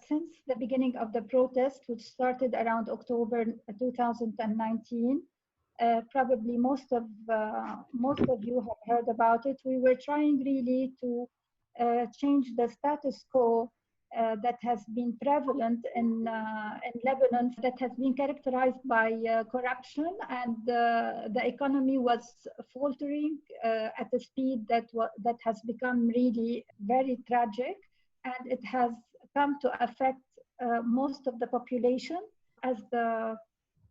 Since the beginning of the protest, which started around October 2019, probably most of you have heard about it. We were trying really to change the status quo that has been prevalent in Lebanon, that has been characterized by corruption, and the economy was faltering at a speed that has become really very tragic, and it has come to affect most of the population. As the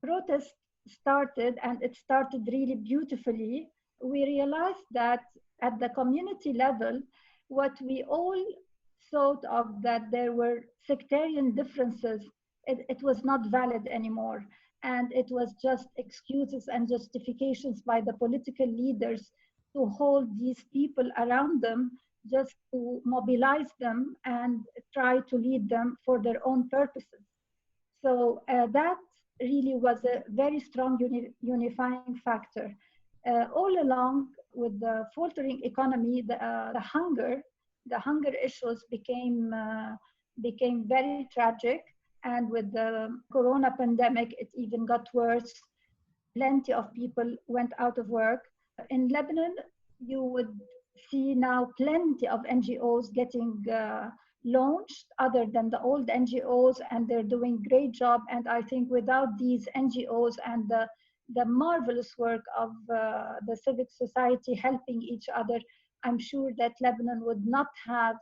protest started, and it started really beautifully, we realized that at the community level, what we all thought of, that there were sectarian differences, it was not valid anymore. And it was just excuses and justifications by the political leaders to hold these people around them, just to mobilize them and try to lead them for their own purposes. So that really was a very strong unifying factor. All along with the faltering economy, the hunger issues became very tragic. And with the corona pandemic, it even got worse. Plenty of people went out of work. In Lebanon, you would see now plenty of NGOs getting launched other than the old NGOs, and they're doing great job. And I think without these NGOs and the marvelous work of the civic society helping each other, I'm sure that Lebanon would not have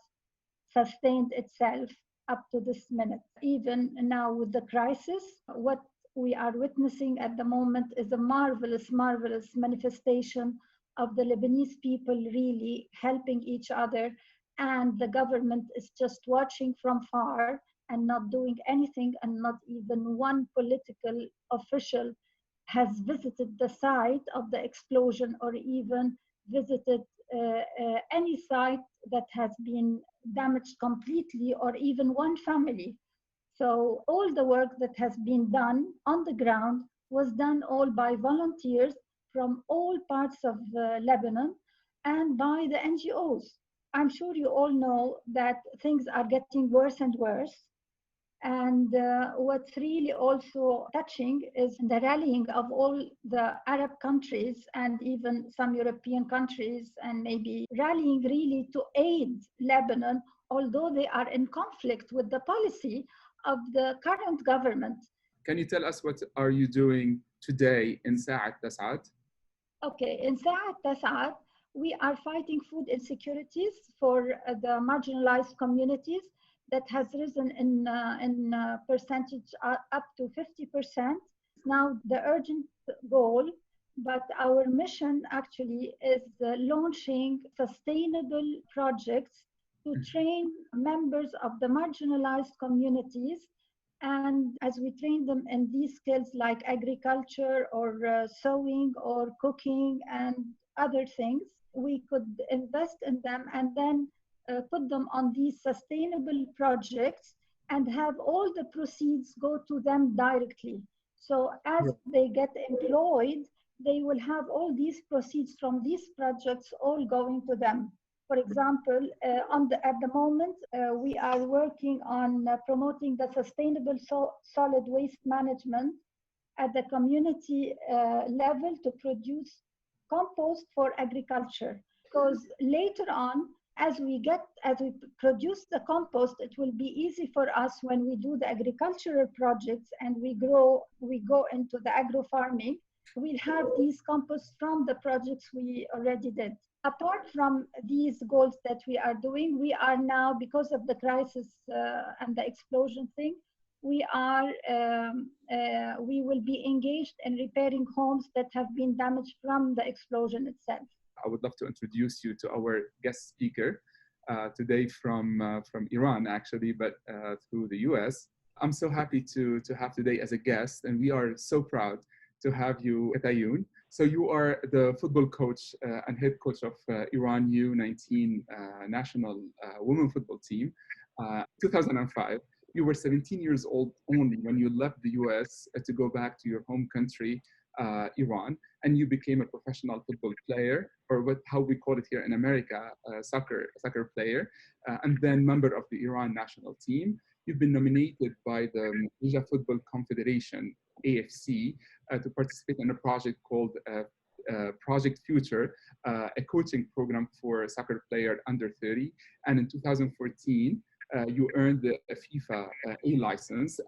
sustained itself up to this minute. Even now with the crisis, what we are witnessing at the moment is a marvelous manifestation of the Lebanese people really helping each other, and the government is just watching from far and not doing anything, and not even one political official has visited the site of the explosion, or even visited any site that has been damaged completely, or even one family. So all the work that has been done on the ground was done all by volunteers from all parts of Lebanon and by the NGOs. I'm sure you all know that things are getting worse and worse. And what's really also touching is the rallying of all the Arab countries and even some European countries, and maybe rallying really to aid Lebanon, although they are in conflict with the policy of the current government. Can you tell us what are you doing today in Sa3ed Tes3ad? Okay, in Sa3ed Tes3ad, we are fighting food insecurities for the marginalized communities that has risen in percentage up to 50%. Now the urgent goal, but our mission actually is launching sustainable projects to train members of the marginalized communities. And as we train them in these skills like agriculture or sewing or cooking and other things, we could invest in them and then put them on these sustainable projects and have all the proceeds go to them directly. So as they get employed, they will have all these proceeds from these projects all going to them. For example, at the moment, we are working on promoting the sustainable solid waste management at the community level to produce compost for agriculture. Because later on, as we produce the compost, it will be easy for us when we do the agricultural projects and we go into the agro farming. We'll have these composts from the projects we already did. Apart from these goals that we are doing, we are now, because of the crisis and the explosion thing, we will be engaged in repairing homes that have been damaged from the explosion itself. I would love to introduce you to our guest speaker today from Iran, actually, but through the US. I'm so happy to have today as a guest, and we are so proud to have you, Katayoun. So you are the football coach and head coach of Iran U19 national women football team. 2005, you were 17 years old only when you left the US to go back to your home country Iran, and you became a professional football player, or how we call it here in America, soccer player, and then member of the Iran national team. You've been nominated by the Asia Football Confederation, AFC, to participate in a project called Project Future, a coaching program for soccer player under 30. And in 2014, you earned the FIFA A license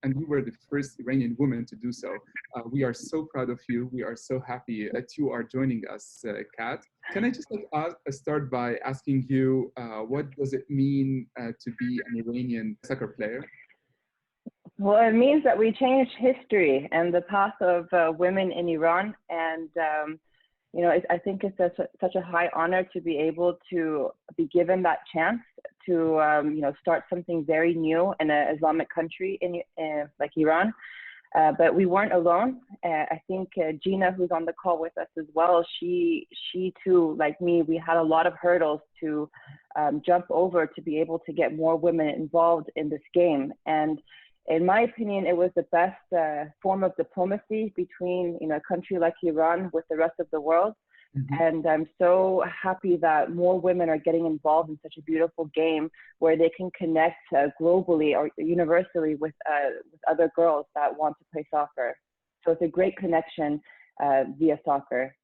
and you were the first Iranian woman to do so. We are so proud of you. We are so happy that you are joining us, Kat. Can I just start by asking you, what does it mean to be an Iranian soccer player? Well, it means that we changed history and the path of women in Iran. And, you know, I think it's such a high honor to be able to be given that chance to, you know, start something very new in an Islamic country like Iran. But we weren't alone. I think Gina, who's on the call with us as well, she too, like me, we had a lot of hurdles to jump over to be able to get more women involved in this game. And in my opinion, it was the best form of diplomacy between, you know, a country like Iran with the rest of the world. Mm-hmm. And I'm so happy that more women are getting involved in such a beautiful game where they can connect globally or universally with other girls that want to play soccer. So it's a great connection via soccer.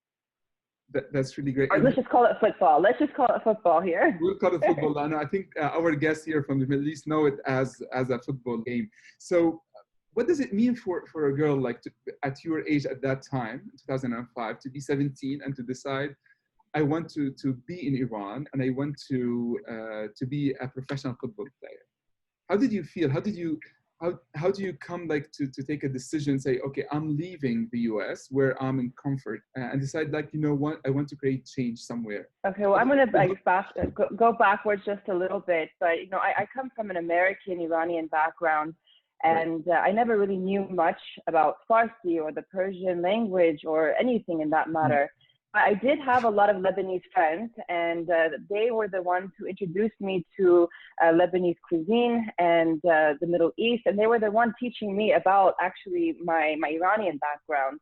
That's really great. Or let's just call it football. Let's just call it football here. We'll call it football. And I think our guests here from the Middle East know it as a football game. So what does it mean for a girl like at your age at that time, 2005, to be 17 and to decide, I want to be in Iran and I want to be a professional football player? How did you feel? How do you come like to take a decision, say, okay, I'm leaving the US where I'm in comfort and decide like, you know what, I want to create change somewhere? Okay, well, I'm going to go backwards just a little bit, but you know, I come from an American Iranian background, and I never really knew much about Farsi or the Persian language or anything in that matter. I did have a lot of Lebanese friends, and they were the ones who introduced me to Lebanese cuisine and the Middle East, and they were the ones teaching me about actually my Iranian background.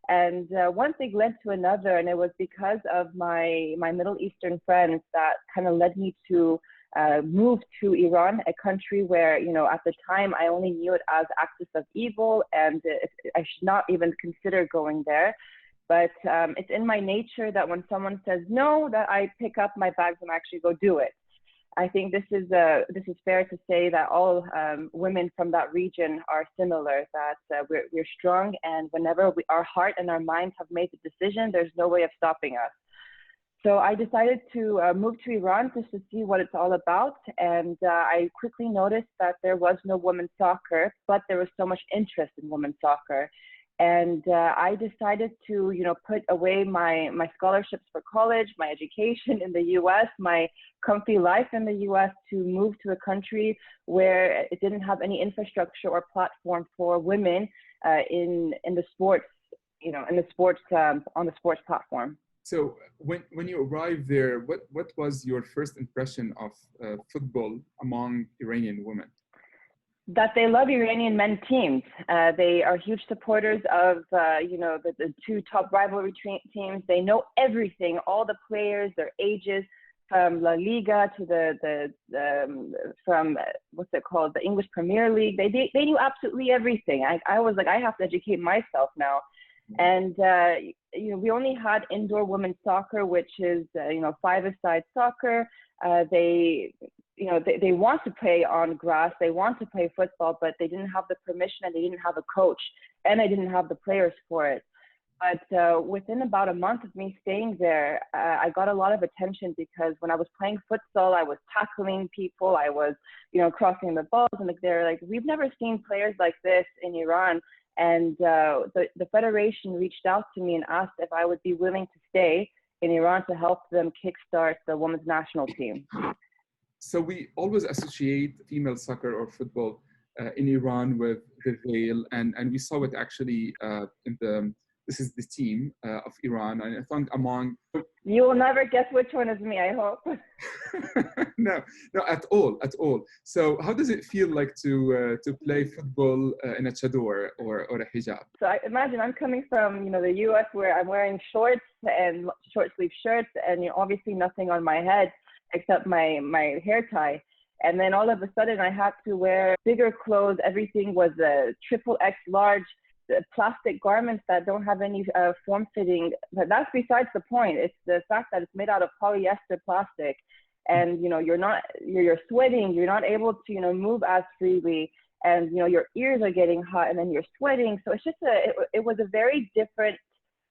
And one thing led to another, and it was because of my Middle Eastern friends that kind of led me to move to Iran, a country where, you know, at the time I only knew it as axis of evil, and I should not even consider going there. But it's in my nature that when someone says no, that I pick up my bags and actually go do it. I think this is fair to say that all women from that region are similar, that we're strong, and whenever our heart and our minds have made the decision, there's no way of stopping us. So I decided to move to Iran just to see what it's all about, and I quickly noticed that there was no women's soccer, but there was so much interest in women's soccer. And I decided to, you know, put away my scholarships for college, my education in the U.S., my comfy life in the U.S. to move to a country where it didn't have any infrastructure or platform for women in the sports, you know, in the sports on the sports platform. So when you arrived there, what was your first impression of football among Iranian women? That they love Iranian men teams. They are huge supporters of, you know, the two top rivalry teams. They know everything, all the players, their ages, from La Liga to from what's it called, the English Premier League. They knew absolutely everything. I was like, I have to educate myself now. And you know, we only had indoor women's soccer, which is you know, five-a-side soccer. You know, they want to play on grass, they want to play football, but they didn't have the permission, and they didn't have a coach, and they didn't have the players for it. But within about a month of me staying there, I got a lot of attention, because when I was playing futsal, I was tackling people, I was, you know, crossing the balls, and like, they're like, we've never seen players like this in Iran. And the federation reached out to me and asked if I would be willing to stay in Iran to help them kickstart the women's national team. So we always associate female soccer or football in Iran with the veil, and we saw it actually in the this is the team of Iran. And I think among you will never guess which one is me, I hope. no, at all. So how does it feel like to play football in a chador or a hijab? So I imagine I'm coming from the U.S. where I'm wearing shorts and short sleeve shirts, and obviously nothing on my head except my hair tie. And then all of a sudden I had to wear bigger clothes. Everything was a XXX large, plastic garments that don't have any form fitting. But that's besides the point. It's the fact that it's made out of polyester plastic, and you're sweating. You're not able to move as freely, and your ears are getting hot, and then you're sweating. So it's just it was a very different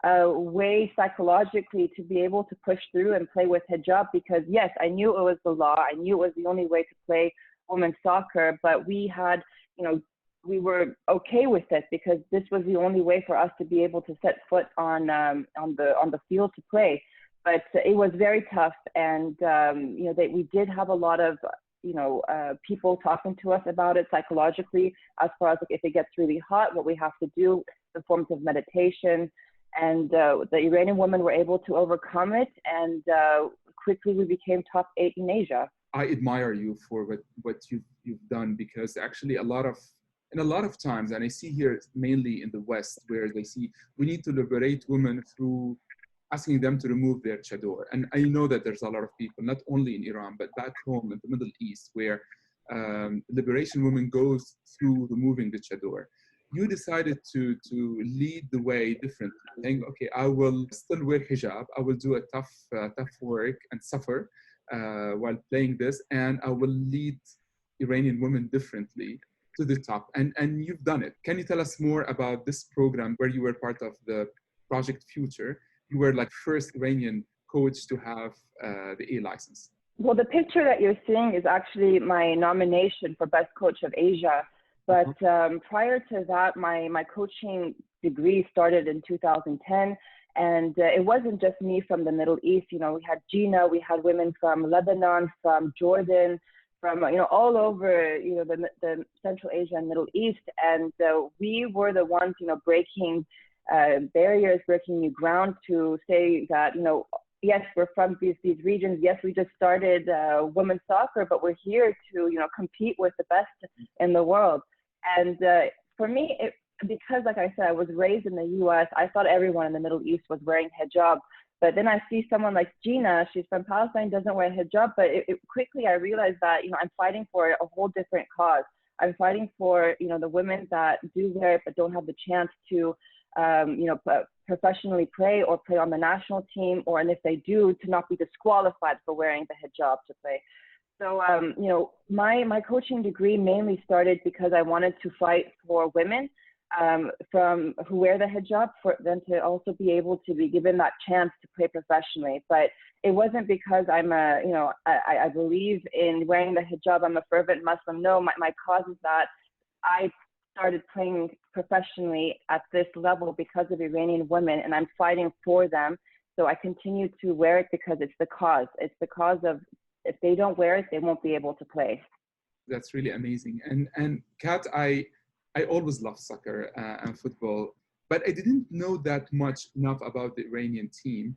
way psychologically to be able to push through and play with hijab, because yes, I knew it was the law. I knew it was the only way to play women's soccer, but we had, we were okay with it because this was the only way for us to be able to set foot on the field to play. But it was very tough, and we did have a lot of people talking to us about it psychologically, as far as if it gets really hot, what we have to do, the forms of meditation. And the Iranian women were able to overcome it, and quickly we became top 8 in Asia. I admire you for what you've done, because actually in a lot of times, and I see here mainly in the West, where they see we need to liberate women through asking them to remove their chador. And I know that there's a lot of people, not only in Iran, but back home in the Middle East, where liberation women goes through removing the chador. You decided to lead the way differently, saying, okay, I will still wear hijab, I will do a tough work and suffer while playing this, and I will lead Iranian women differently to the top. And you've done it. Can you tell us more about this program where you were part of the Project Future? You were like first Iranian coach to have the A license. Well, the picture that you're seeing is actually my nomination for Best Coach of Asia. But prior to that, my coaching degree started in 2010, and it wasn't just me from the Middle East. We had Gina, we had women from Lebanon, from Jordan, from all over the Central Asia and Middle East, and we were the ones breaking barriers, breaking new ground to say that yes, we're from these regions. Yes, we just started women's soccer, but we're here to compete with the best in the world. And for me, because like I said, I was raised in the U.S., I thought everyone in the Middle East was wearing hijab. But then I see someone like Gina, she's from Palestine, doesn't wear hijab. But quickly I realized that, I'm fighting for a whole different cause. I'm fighting for, the women that do wear it but don't have the chance to, professionally play or play on the national team, and if they do, to not be disqualified for wearing the hijab to play. So, my coaching degree mainly started because I wanted to fight for women who wear the hijab, for them to also be able to be given that chance to play professionally. But it wasn't because I believe in wearing the hijab. I'm a fervent Muslim. No, my cause is that I started playing professionally at this level because of Iranian women, and I'm fighting for them. So I continue to wear it because it's the cause. It's the cause of, if they don't wear it, they won't be able to play. That's really amazing. And Kat, I always loved soccer and football, but I didn't know that much enough about the Iranian team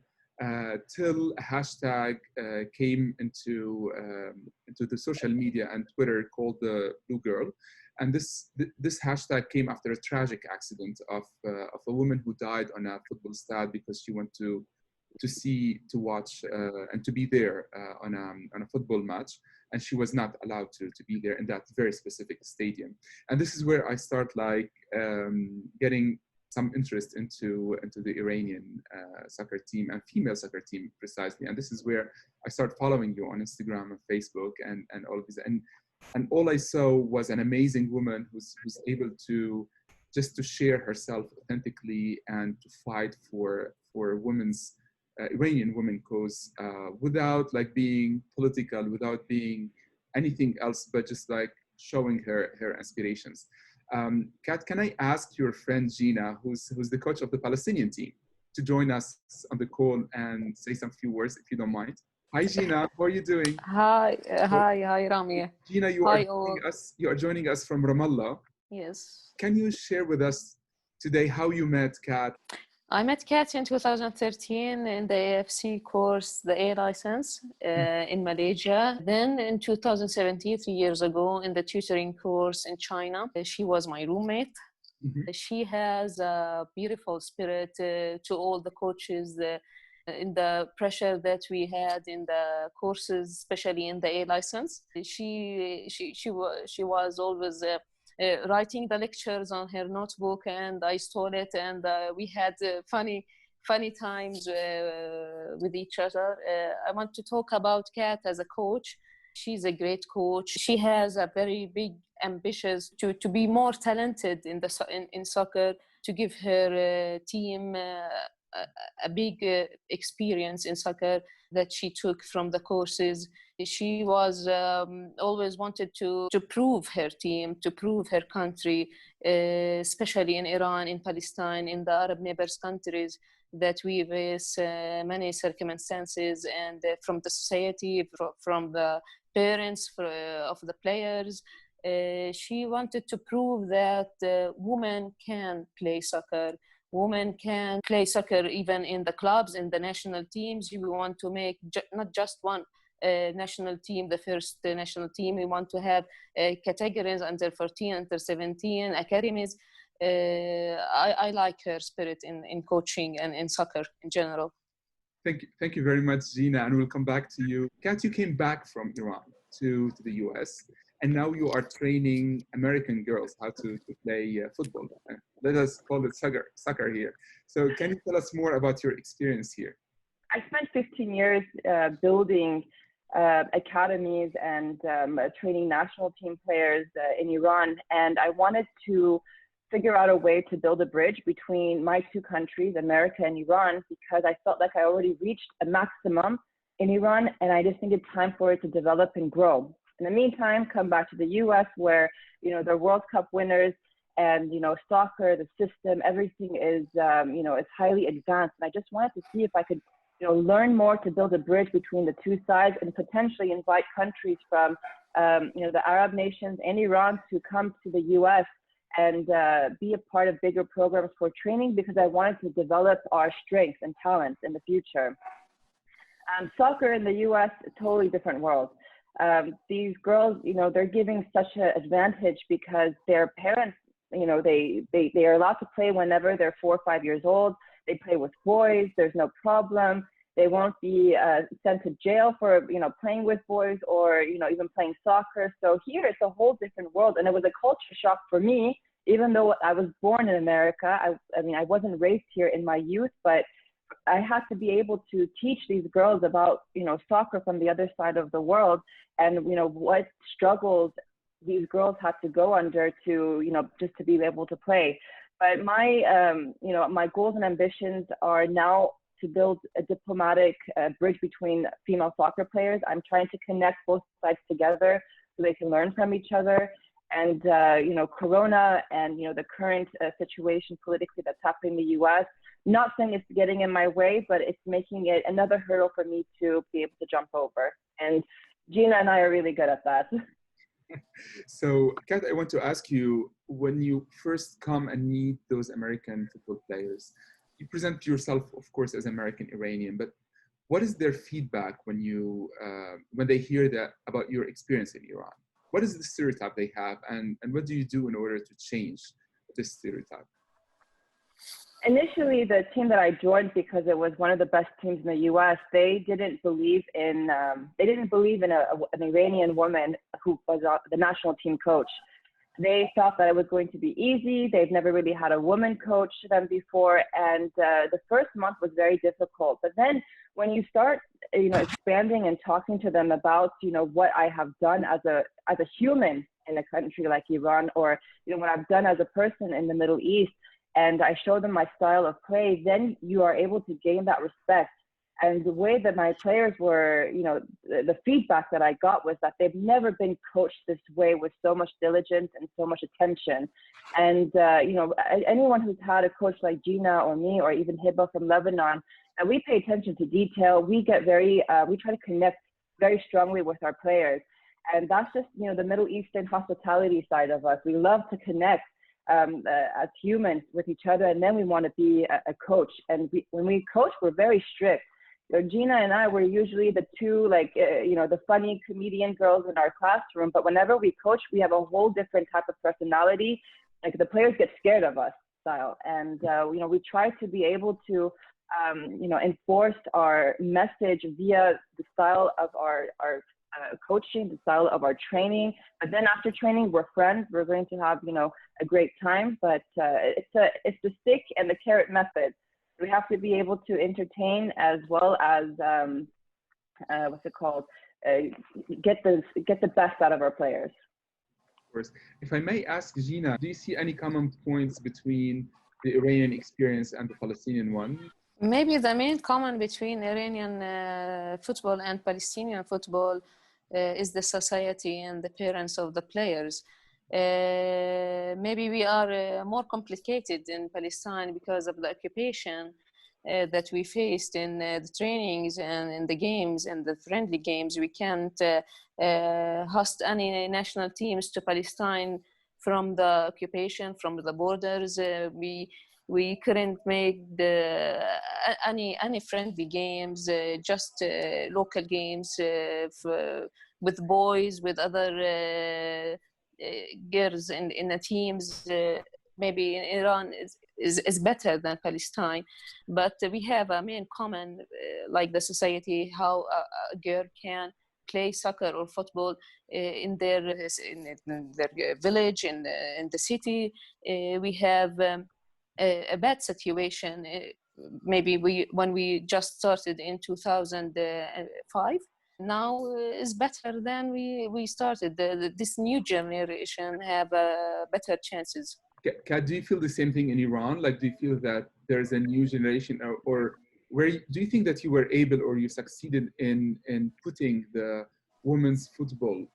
till a hashtag came into the social media and Twitter called the Blue Girl. And this hashtag came after a tragic accident of a woman who died on a football stade because she went to watch and to be there on a football match, and she was not allowed to be there in that very specific stadium. And this is where I start getting some interest into the Iranian soccer team and female soccer team precisely. And this is where I start following you on Instagram and Facebook and all of this. And all I saw was an amazing woman who's able to just to share herself authentically and to fight for women's Iranian women cause without being political, without being anything else, but just showing her aspirations. Kat, can I ask your friend Gina, who's the coach of the Palestinian team, to join us on the call and say some few words, if you don't mind? Hi, Gina. How are you doing? Hi, Rami. Gina, you are joining us from Ramallah. Yes. Can you share with us today how you met Kat? I met Kat in 2013 in the AFC course, the A license in Malaysia. Then in 2017, 3 years ago, in the tutoring course in China, she was my roommate. She has a beautiful spirit to all the coaches in the pressure that we had in the courses, especially in the A license. She was always writing the lectures on her notebook, and I stole it, and we had funny times with each other. I want to talk about Kat as a coach. She's a great coach. She has a very big ambitions to be more talented in soccer, to give her team a big experience in soccer that she took from the courses. She was always wanted to prove her team, to prove her country, especially in Iran, in Palestine, in the Arab neighbors countries that we face many circumstances, and from the society, from the parents of the players. She wanted to prove that women can play soccer. Women can play soccer even in the clubs, in the national teams. We want to make not just one national team, the first national team. We want to have categories under 14, under 17, academies. I like her spirit in coaching and in soccer in general. Thank you very much, Gina, and we'll come back to you. Kat, you came back from Iran to the US, and now you are training American girls how to play football. Let us call it soccer here. So can you tell us more about your experience here? I spent 15 years building academies and training national team players in Iran, and I wanted to figure out a way to build a bridge between my two countries, America and Iran, because I felt like I already reached a maximum in Iran, and I just needed time for it to develop and grow. In the meantime, come back to the US, where they're World Cup winners, and soccer, the system, everything is it's highly advanced. And I just wanted to see if I could learn more to build a bridge between the two sides, and potentially invite countries from the Arab nations and Iran to come to the US and be a part of bigger programs for training, because I wanted to develop our strengths and talents in the future. Soccer in the US, a totally different world. These girls, they're giving such an advantage because their parents, they are allowed to play whenever they're 4 or 5 years old. They play with boys. There's no problem. They won't be sent to jail for, playing with boys or, even playing soccer. So here it's a whole different world. And it was a culture shock for me, even though I was born in America. I wasn't raised here in my youth, but I had to be able to teach these girls about, soccer from the other side of the world, and, what struggles these girls had to go under to, just to be able to play. But my, my goals and ambitions are now to build a diplomatic bridge between female soccer players. I'm trying to connect both sides together so they can learn from each other. And, Corona and, the current situation politically that's happening in the US, not saying it's getting in my way, but it's making it another hurdle for me to be able to jump over. And Gina and I are really good at that. So, Kat, I want to ask you, when you first come and meet those American football players, you present yourself, of course, as American Iranian, but what is their feedback when they hear that about your experience in Iran? What is the stereotype they have, and what do you do in order to change this stereotype? Initially, the team that I joined, because it was one of the best teams in the U.S., they didn't believe in an Iranian woman who was the national team coach. They thought that it was going to be easy. They've never really had a woman coach them before, and the first month was very difficult. But then, when you start, expanding and talking to them about, what I have done as a human in a country like Iran, or what I've done as a person in the Middle East, and I show them my style of play, then you are able to gain that respect. And the way that my players were, the feedback that I got was that they've never been coached this way with so much diligence and so much attention. And, anyone who's had a coach like Gina or me, or even Hiba from Lebanon, and we pay attention to detail. We get we try to connect very strongly with our players. And that's just, the Middle Eastern hospitality side of us. We love to connect. as humans with each other, and then we want to be a coach. And when we coach, we're very strict. Gina and I were usually the two, like, the funny comedian girls in our classroom. But whenever we coach, we have a whole different type of personality. Like, the players get scared of us style. And, we try to be able to, enforce our message via the style of our coaching, the style of our training. But then after training, we're friends. We're going to have, a great time. But it's the stick and the carrot method. We have to be able to entertain as well as get the best out of our players. Of course. If I may ask Gina, do you see any common points between the Iranian experience and the Palestinian one? Maybe the main common between Iranian football and Palestinian football is the society and the parents of the players. Maybe we are more complicated in Palestine because of the occupation that we faced in the trainings and in the games and the friendly games. We can't host any national teams to Palestine from the occupation, from the borders. We couldn't make any friendly games, just local games with boys, with other girls in the teams. Maybe in Iran is better than Palestine, but we have a main common, like the society, how a girl can play soccer or football in their village, in the city. We have a bad situation. Maybe when we just started in 2005. Now is better than we started. This new generation have better chances. Kat, do you feel the same thing in Iran? Like, do you feel that there's a new generation, or do you think that you were able or you succeeded in putting the women's football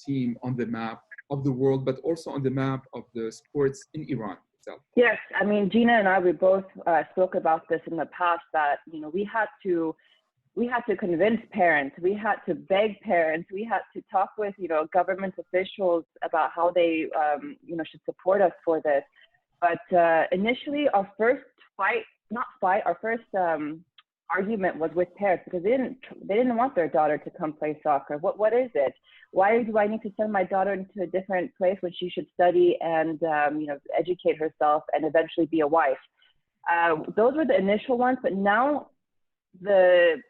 team on the map of the world, but also on the map of the sports in Iran itself? Yes, I mean, Gina and I, we both spoke about this in the past, that we had to convince parents, we had to beg parents, we had to talk with, government officials about how they, should support us for this. But initially, our first argument was with parents, because they didn't want their daughter to come play soccer. What is it? Why do I need to send my daughter into a different place when she should study and, educate herself and eventually be a wife? Those were the initial ones, but now the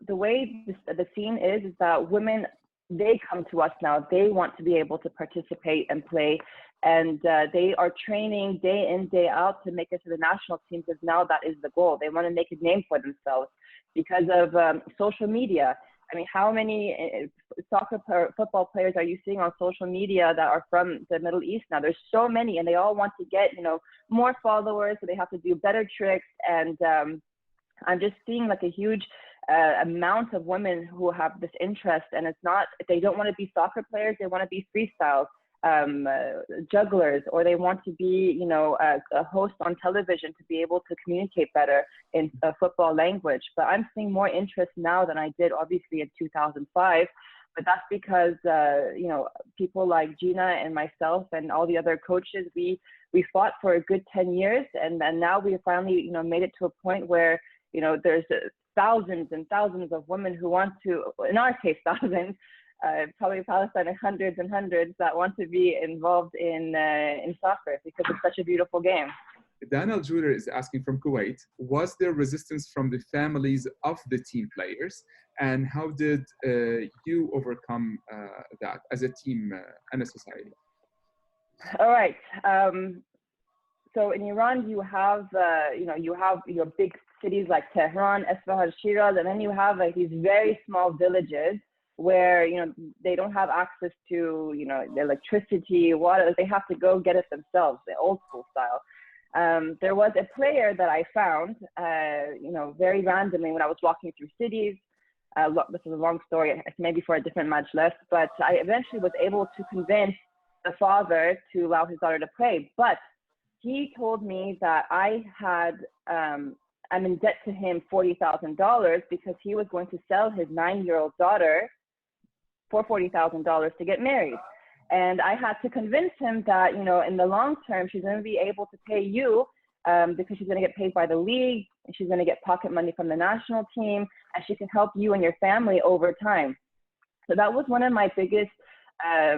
way the scene is that women, they come to us now. They want to be able to participate and play, and they are training day in, day out to make it to the national team, because now that is the goal. They want to make a name for themselves because of social media. I mean, how many football players are you seeing on social media that are from the Middle East now? There's so many, and they all want to get, more followers, so they have to do better tricks. And I'm just seeing like a huge amount of women who have this interest, and it's not, they don't want to be soccer players, they want to be freestyle jugglers, or they want to be, a host on television to be able to communicate better in football language. But I'm seeing more interest now than I did obviously in 2005. But that's because, people like Gina and myself and all the other coaches, we fought for a good 10 years. And now we finally, made it to a point where, there's thousands and thousands of women who want to, in our case, thousands, probably Palestine, hundreds and hundreds that want to be involved in soccer, because it's such a beautiful game. Daniel Juder is asking from Kuwait, was there resistance from the families of the team players? And how did you overcome that as a team and a society? All right. So in Iran, you have your big cities like Tehran, Isfahan, Shiraz, and then you have like these very small villages where, they don't have access to, the electricity, water. They have to go get it themselves, the old school style. There was a player that I found, very randomly when I was walking through cities. This is a long story, it's maybe for a different Majlis, but I eventually was able to convince the father to allow his daughter to play. But he told me that I'm in debt to him $40,000 because he was going to sell his 9-year-old daughter for $40,000 to get married. And I had to convince him that, you know, in the long term, she's going to be able to pay you because she's going to get paid by the league, and she's going to get pocket money from the national team, and she can help you and your family over time. So that was one of my biggest, that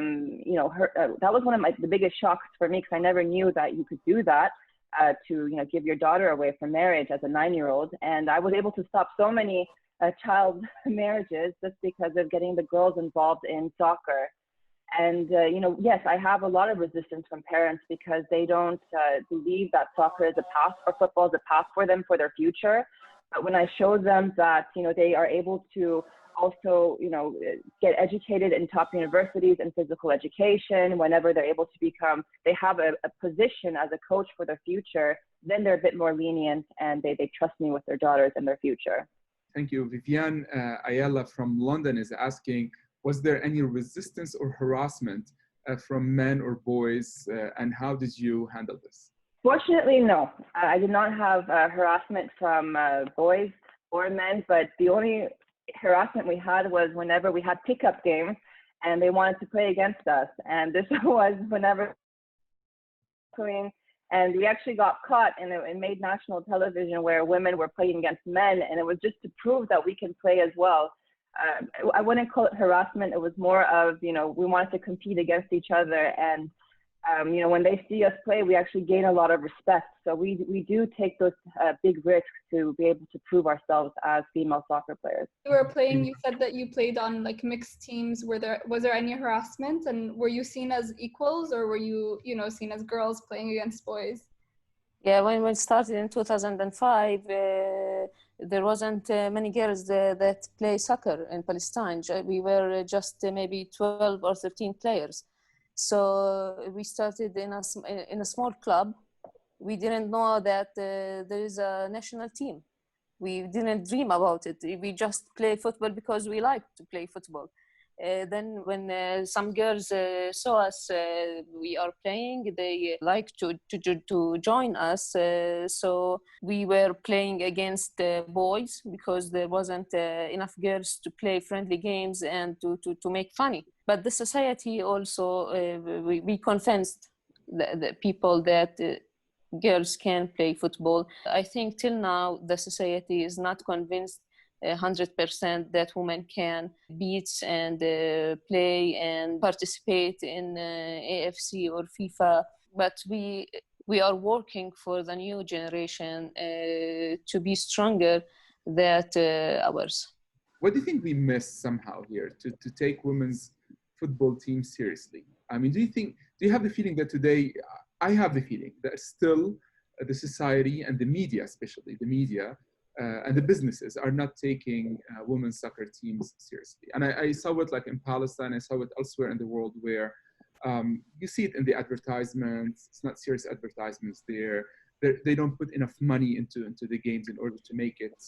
was one of the biggest shocks for me, because I never knew that you could do that to, you know, give your daughter away for marriage as a 9-year-old. And I was able to stop so many child marriages just because of getting the girls involved in soccer. And, you know, yes, I have a lot of resistance from parents because they don't believe that soccer is a path, or football is a path for them for their future. But when I show them that, you know, they are able to also, you know, get educated in top universities in physical education, whenever they're able to become, they have a position as a coach for their future, then they're a bit more lenient, and they trust me with their daughters and their future. Thank you. Vivian Ayala from London is asking, was there any resistance or harassment from men or boys, and how did you handle this? Fortunately, no. I did not have harassment from boys or men, but the only harassment we had was whenever we had pickup games and they wanted to play against us. And this was whenever, and we actually got caught, and it made national television where women were playing against men, and it was just to prove that we can play as well. I wouldn't call it harassment. It was more of, you know, we wanted to compete against each other, and you know, when they see us play, we actually gain a lot of respect. So we do take those big risks to be able to prove ourselves as female soccer players. You were playing, you said that you played on like mixed teams. Was there any harassment, and were you seen as equals, or were you, you know, seen as girls playing against boys? Yeah, when we started in 2005, there wasn't many girls that play soccer in Palestine. We were just maybe 12 or 13 players. So we started in a small club. We didn't know that there is a national team. We didn't dream about it. We just play football because we like to play football. Then when some girls saw us, we are playing, they like to join us. So we were playing against boys because there wasn't enough girls to play friendly games and to make funny. But the society also, we convinced the people that girls can play football. I think till now, the society is not convinced 100% that women can beat and play and participate in AFC or FIFA. But we are working for the new generation to be stronger than ours. What do you think we miss somehow here to take women's football team seriously? I mean, do you have the feeling that today, I have the feeling that still the society and the media, especially the media, and the businesses are not taking women's soccer teams seriously. And I saw it like in Palestine, I saw it elsewhere in the world where you see it in the advertisements. It's not serious advertisements there. They don't put enough money into the games in order to make it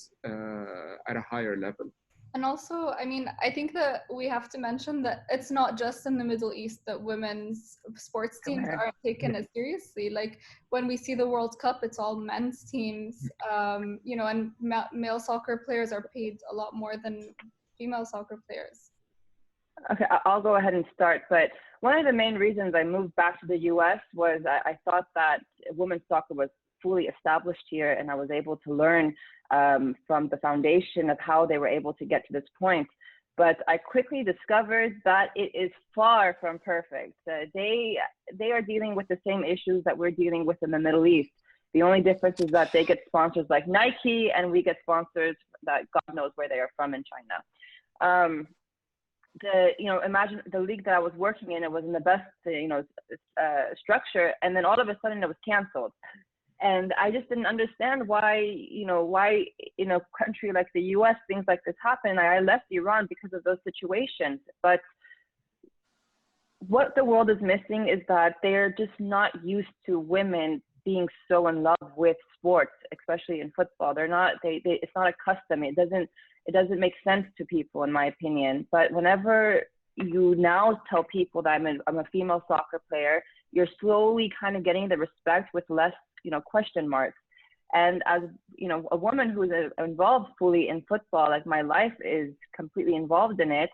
at a higher level. And also, I mean, I think that we have to mention that it's not just in the Middle East that women's sports teams aren't taken as seriously. Like when we see the World Cup, it's all men's teams, you know, and male soccer players are paid a lot more than female soccer players. Okay, I'll go ahead and start. But one of the main reasons I moved back to the US was I thought that women's soccer was fully established here, and I was able to learn from the foundation of how they were able to get to this point. But I quickly discovered that it is far from perfect. They are dealing with the same issues that we're dealing with in the Middle East. The only difference is that they get sponsors like Nike, and we get sponsors that God knows where they are from in China. Imagine the league that I was working in, it was in the best, structure, and then all of a sudden it was canceled. And I just didn't understand why in a country like the US, things like this happen. I left Iran because of those situations. But what the world is missing is that they're just not used to women being so in love with sports, especially in football. It's not a custom. It doesn't make sense to people, in my opinion. But whenever you now tell people that I'm a female soccer player, you're slowly kind of getting the respect with less, question marks. And as, a woman who's involved fully in football, like my life is completely involved in it,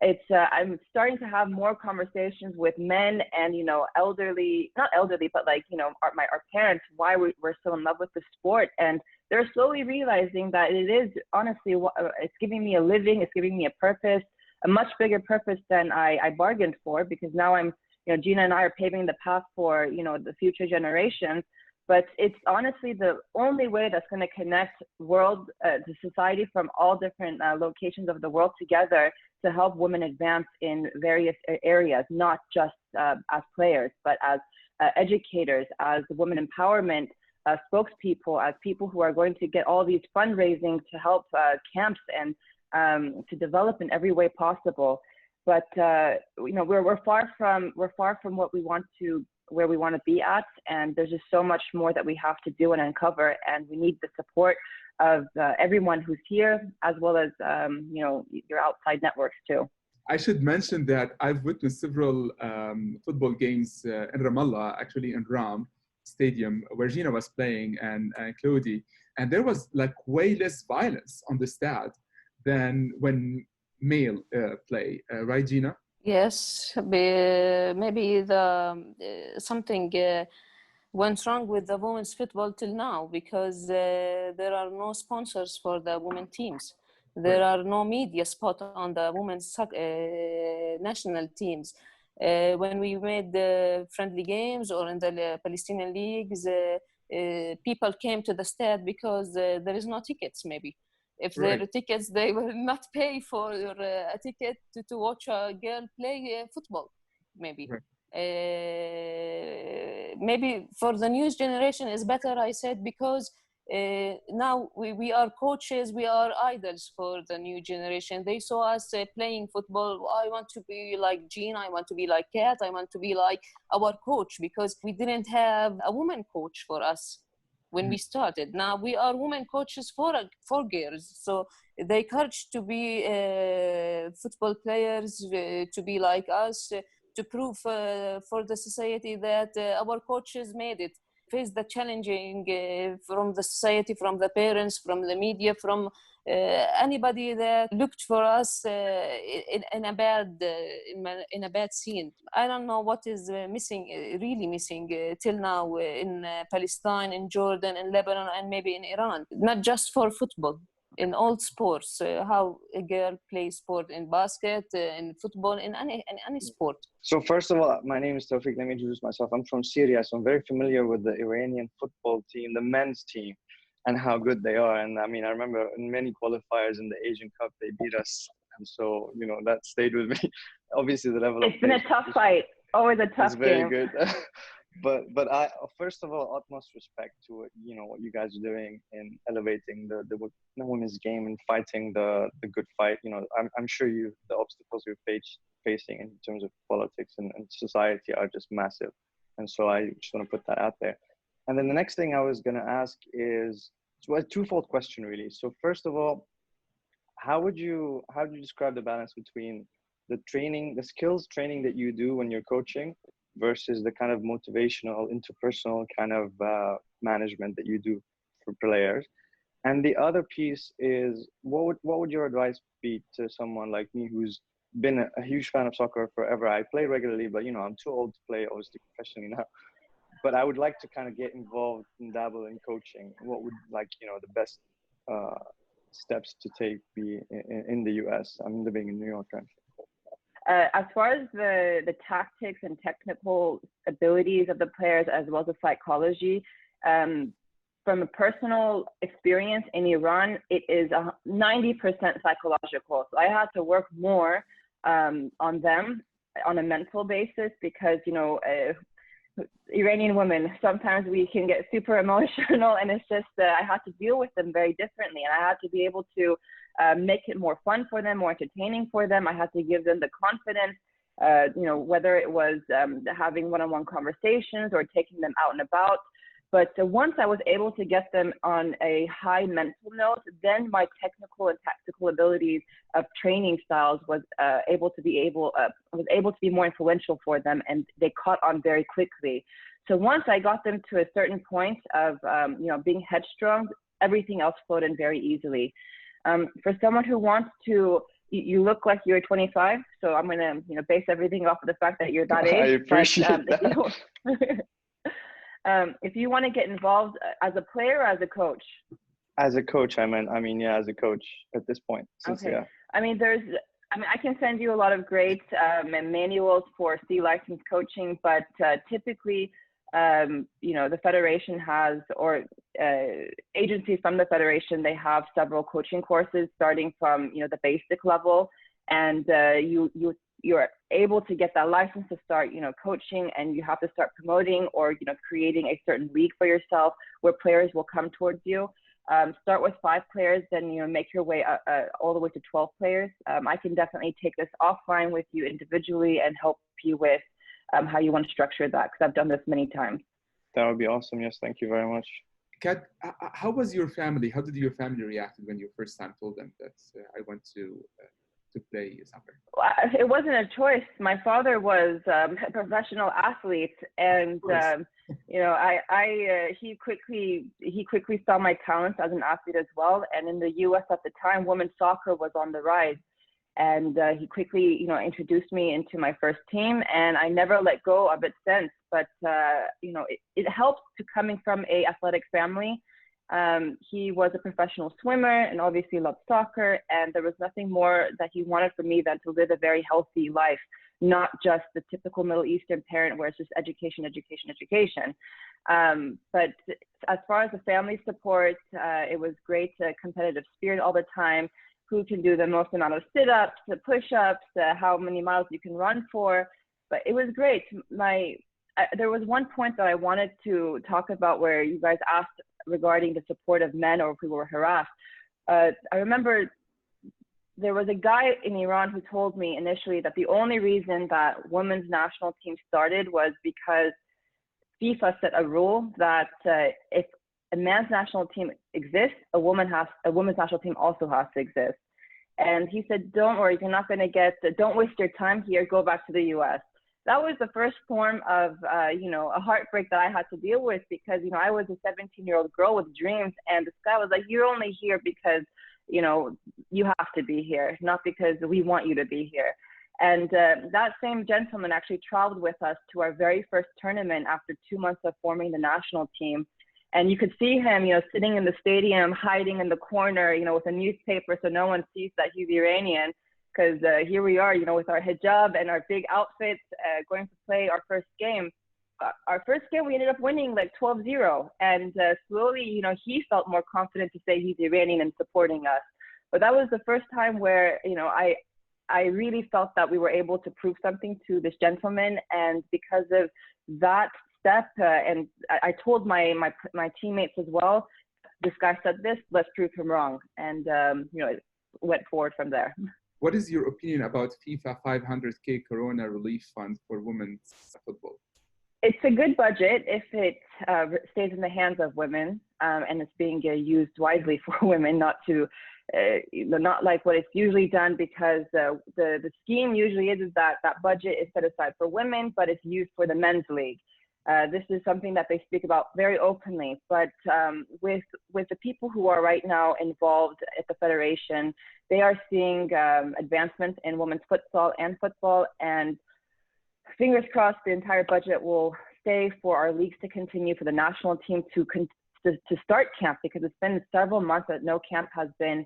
I'm starting to have more conversations with men and, you know, elderly, not elderly, but like, you know, our parents, why we're so in love with the sport. And they're slowly realizing that it is honestly, it's giving me a living, it's giving me a purpose, a much bigger purpose than I bargained for, because now I'm, you know, Gina and I are paving the path for, you know, the future generations. But it's honestly the only way that's going to connect the society from all different locations of the world together to help women advance in various areas, not just as players, but as educators, as women empowerment spokespeople, as people who are going to get all these fundraising to help camps and to develop in every way possible. But you know, we're far from what we want to, where we want to be at, and there's just so much more that we have to do and uncover, and we need the support of everyone who's here, as well as you know, your outside networks too. I should mention that I've witnessed several football games in Ramallah, actually in Ram Stadium, where Gina was playing and Claudie, and there was like way less violence on the stade than when male play, right, Gina? Yes, maybe something went wrong with the women's football till now, because there are no sponsors for the women teams. There are no media spot on the women's national teams. When we made the friendly games or in the Palestinian leagues, people came to the stade because there is no tickets, maybe. If there are tickets, they will not pay for a ticket to watch a girl play football, maybe. Maybe for the new generation is better, I said, because now we are coaches, we are idols for the new generation. They saw us playing football. I want to be like Jean, I want to be like Kat, I want to be like our coach, because we didn't have a woman coach for us when we started. Now we are women coaches for girls, so they encourage to be football players, to be like us, to prove for the society that our coaches made it, face the challenging from the society, from the parents, from the media, from anybody that looked for us in a bad scene. I don't know what is really missing till now in Palestine, in Jordan, in Lebanon, and maybe in Iran. Not just for football, in all sports, how a girl plays sport in basket, in football, in any sport. So first of all, my name is Tawfiq. Let me introduce myself. I'm from Syria, so I'm very familiar with the Iranian football team, the men's team, and how good they are. And I mean, I remember in many qualifiers in the Asian Cup, they beat us. And so, you know, that stayed with me. Obviously, the level it's been a tough fight. Always a tough game. Very good. But I, first of all, utmost respect to what, you know, what you guys are doing in elevating the women's game and fighting the good fight. You know, I'm sure the obstacles you're facing in terms of politics and society are just massive. And so I just want to put that out there. And then the next thing I was going to ask is, so a twofold question really. So first of all, how do you describe the balance between the training, the skills training that you do when you're coaching versus the kind of motivational, interpersonal kind of management that you do for players? And the other piece is, what would your advice be to someone like me who's been a huge fan of soccer forever? I play regularly, but you know, I'm too old to play obviously professionally now. But I would like to kind of get involved and dabble in coaching. What would, like, you know, the best steps to take be in the US? I'm living in New York currently. As far as the tactics and technical abilities of the players, as well as the psychology, from a personal experience in Iran, it is 90% psychological. So I had to work more on them on a mental basis, because, you know, Iranian women, sometimes we can get super emotional, and it's just I had to deal with them very differently, and I had to be able to make it more fun for them, more entertaining for them. I had to give them the confidence, you know, whether it was having one-on-one conversations or taking them out and about. But once I was able to get them on a high mental note, then my technical and tactical abilities of training styles was able to be more influential for them, and they caught on very quickly. So once I got them to a certain point of you know, being headstrong, everything else flowed in very easily. For someone who wants to you look like you're 25, so I'm gonna base everything off of the fact that you're that age. I appreciate that. If you want to get involved as a player or as a coach? As a coach, I mean, yeah, as a coach at this point. Okay. Yeah. I mean, I can send you a lot of great manuals for C license coaching, but typically, the federation has, or agencies from the federation, they have several coaching courses starting from, the basic level, and you're able to get that license to start, coaching, and you have to start promoting or, creating a certain league for yourself where players will come towards you. Start with 5 players, then make your way all the way to 12 players. I can definitely take this offline with you individually and help you with how you want to structure that, because I've done this many times. That would be awesome. Yes, thank you very much. Kat, how was your family? How did your family react when you first time told them that I want to play soccer? Well, it wasn't a choice. My father was a professional athlete, and he quickly saw my talents as an athlete as well. And in the U.S. at the time, women's soccer was on the rise, and he quickly introduced me into my first team, and I never let go of it since. But it helps to coming from a athletic family. He was a professional swimmer and obviously loved soccer, and there was nothing more that he wanted from me than to live a very healthy life, not just the typical Middle Eastern parent where it's just education, education, education. But as far as the family support, it was great, competitive spirit all the time, who can do the most amount of sit-ups, the push-ups, how many miles you can run for. But it was great. There was one point that I wanted to talk about where you guys asked regarding the support of men or if we were harassed. I remember there was a guy in Iran who told me initially that the only reason that women's national team started was because FIFA set a rule that if a man's national team exists, a women's national team also has to exist. And he said, don't worry, you're not going to don't waste your time here, go back to the US. That was the first form of, a heartbreak that I had to deal with, because, I was a 17-year-old girl with dreams, and this guy was like, you're only here because, you have to be here, not because we want you to be here. And that same gentleman actually traveled with us to our very first tournament after 2 months of forming the national team. And you could see him, sitting in the stadium, hiding in the corner, with a newspaper so no one sees that he's Iranian. Because here we are, with our hijab and our big outfits, going to play our first game. Our first game, we ended up winning like 12-0. And slowly, he felt more confident to say he's Iranian and supporting us. But that was the first time where, I really felt that we were able to prove something to this gentleman. And because of that step, and I told my teammates as well, this guy said this, let's prove him wrong. And, it went forward from there. What is your opinion about FIFA 500K Corona Relief Fund for women's football? It's a good budget if it stays in the hands of women, and it's being used wisely for women, not like what it's usually done, because the scheme usually is that budget is set aside for women, but it's used for the men's league. This is something that they speak about very openly, but with the people who are right now involved at the federation, they are seeing advancements in women's futsal and football, and fingers crossed the entire budget will stay for our leagues to continue, for the national team to start camp, because it's been several months that no camp has been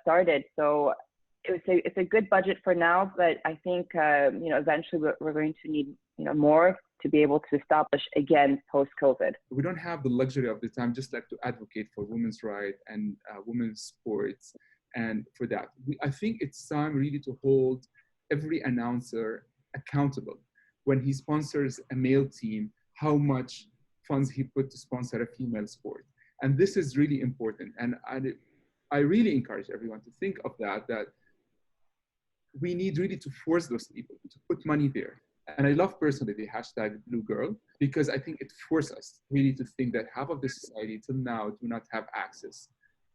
started. So it's a good budget for now, but I think eventually we're going to need more to be able to establish again post-COVID. We don't have the luxury of the time just like to advocate for women's rights and women's sports, and for that I think it's time really to hold every announcer accountable when he sponsors a male team, how much funds he put to sponsor a female sport. And this is really important, and I really encourage everyone to think of that we need really to force those people to put money there. And I love personally the hashtag Blue Girl, because I think it forces us really to think that half of the society till now do not have access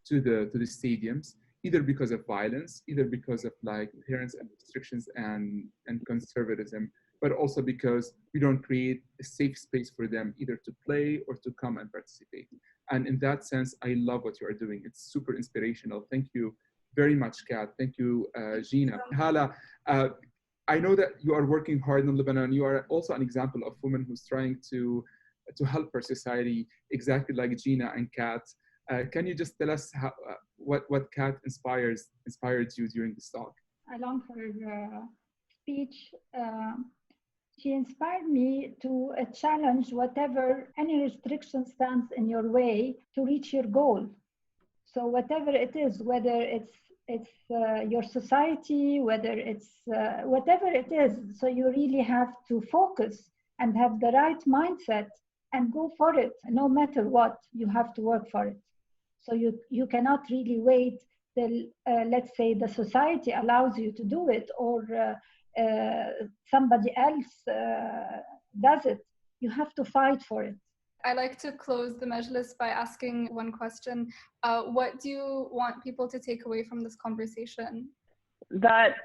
to the stadiums, either because of violence, either because of like parents and restrictions and conservatism, but also because we don't create a safe space for them either to play or to come and participate. And in that sense, I love what you are doing. It's super inspirational. Thank you very much, Kat. Thank you, Gina. Hala, I know that you are working hard in Lebanon. You are also an example of women who's trying to help our society, exactly like Gina and Kat. Can you just tell us what Kat inspired you during this talk? Along her speech, she inspired me to challenge whatever any restriction stands in your way to reach your goal. So whatever it is, whether it's your society, whether it's whatever it is, so you really have to focus and have the right mindset and go for it. No matter what, you have to work for it. So you cannot really wait till, let's say, the society allows you to do it, or somebody else does it. You have to fight for it. I like to close the Majlis by asking one question. What do you want people to take away from this conversation? That,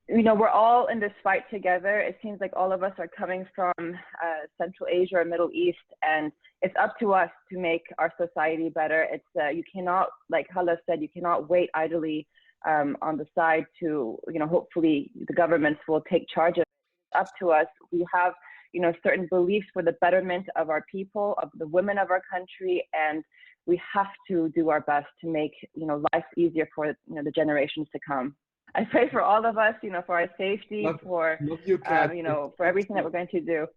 we're all in this fight together. It seems like all of us are coming from Central Asia or Middle East, and it's up to us to make our society better. You cannot, like Hala said, you cannot wait idly on the side to, hopefully the governments will take charge of it. It's up to us. We have, certain beliefs for the betterment of our people, of the women of our country, and we have to do our best to make, life easier for, the generations to come. I pray for all of us, for our safety, for, love you, Kat. for everything that we're going to do.